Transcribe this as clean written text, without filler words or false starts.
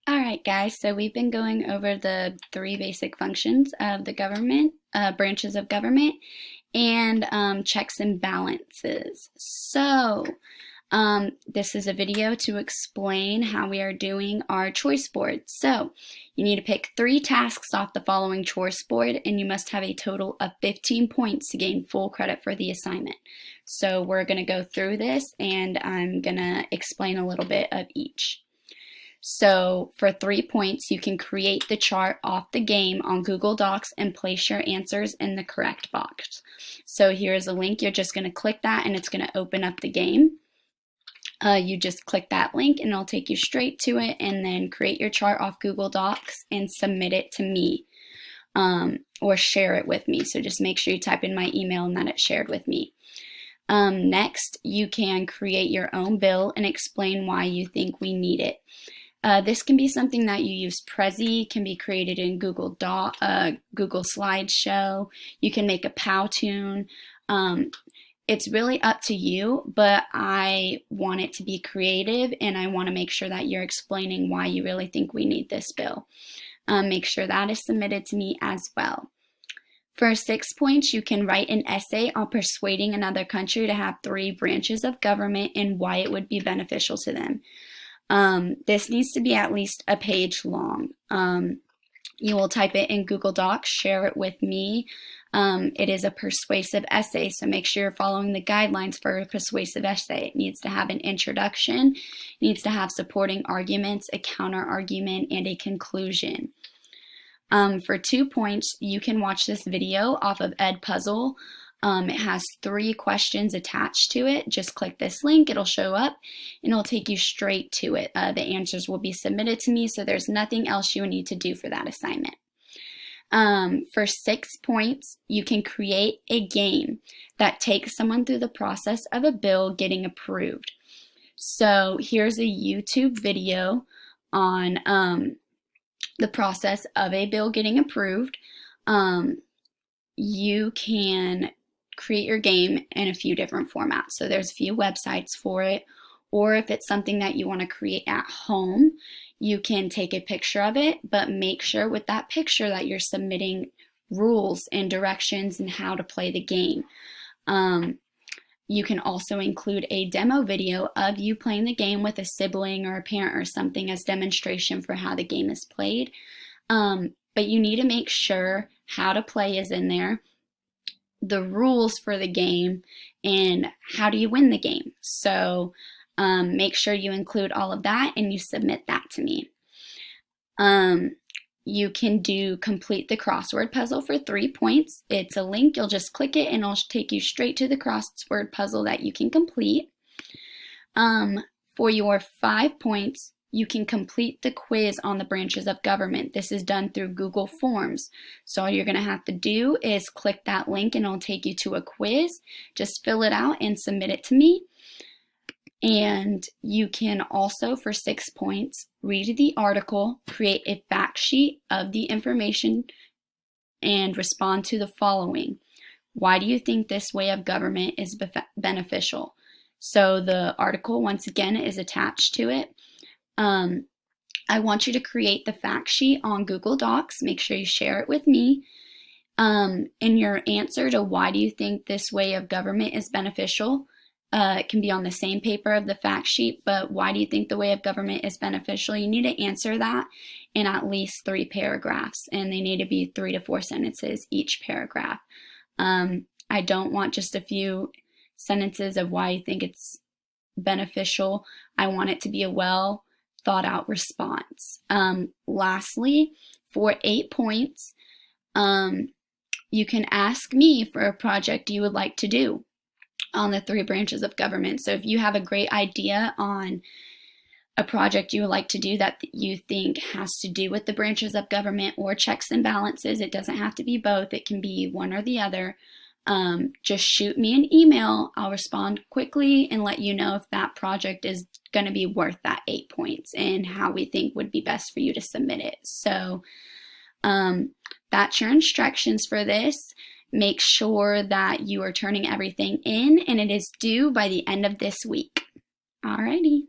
All right, guys, so we've been going over the three basic functions of the government, branches of government, and checks and balances. This is a video to explain how we are doing our choice board. So, you need to pick 3 tasks off the following choice board, and you must have a total of 15 points to gain full credit for the assignment. So, we're going to go through this, and I'm going to explain a little bit of each. So for 3 points, you can create the chart off the game on Google Docs and place your answers in the correct box. So here's a link. You're just going to click that and it's going to open up the game. You just click that link and it'll take you straight to it, and then create your chart off Google Docs and submit it to me or share it with me. So just make sure you type in my email and that it's shared with me. Next, you can create your own bill and explain why you think we need it. This can be something that you use Prezi, can be created in Google Slideshow. You can make a Powtoon. It's really up to you, but I want it to be creative and I want to make sure that you're explaining why you really think we need this bill. Make sure that is submitted to me as well. For 6 points, you can write an essay on persuading another country to have 3 branches of government and why it would be beneficial to them. This needs to be at least a page long. You will type it in Google Docs, share it with me. It is a persuasive essay, so make sure you're following the guidelines for a persuasive essay. It needs to have an introduction, it needs to have supporting arguments, a counter argument, and a conclusion. For 2 points, you can watch this video off of Edpuzzle. It has 3 questions attached to it. Just click this link, it'll show up, and it'll take you straight to it. The answers will be submitted to me, so there's nothing else you will need to do for that assignment. For 6 points, you can create a game that takes someone through the process of a bill getting approved. So here's a YouTube video on the process of a bill getting approved. You can create your game in a few different formats. So there's a few websites for it, or if it's something that you want to create at home, you can take a picture of it, but make sure with that picture that you're submitting rules and directions and how to play the game. You can also include a demo video of you playing the game with a sibling or a parent or something as demonstration for how the game is played. But you need to make sure how to play is in there, the rules for the game, and how do you win the game. So make sure you include all of that and you submit that to me. You can complete the crossword puzzle for 3 points. It's a link, you'll just click it and it'll take you straight to the crossword puzzle that you can complete. For your 5 points, you can complete the quiz on the branches of government. This is done through Google Forms. So all you're going to have to do is click that link and it'll take you to a quiz. Just fill it out and submit it to me. And you can also, for 6 points, read the article, create a fact sheet of the information, and respond to the following. Why do you think this way of government is beneficial? So the article, once again, is attached to it. I want you to create the fact sheet on Google Docs. Make sure you share it with me. In your answer to why do you think this way of government is beneficial, it can be on the same paper of the fact sheet, but why do you think the way of government is beneficial? You need to answer that in at least 3 paragraphs, and they need to be 3 to 4 sentences each paragraph. I don't want just a few sentences of why you think it's beneficial. I want it to be a well thought out response. Lastly, for 8 points, you can ask me for a project you would like to do on the 3 branches of government. So if you have a great idea on a project you would like to do that you think has to do with the branches of government or checks and balances, it doesn't have to be both, it can be one or the other. Just shoot me an email. I'll respond quickly and let you know if that project is going to be worth that 8 points and how we think would be best for you to submit it. So that's your instructions for this. Make sure that you are turning everything in, and it is due by the end of this week. Alrighty.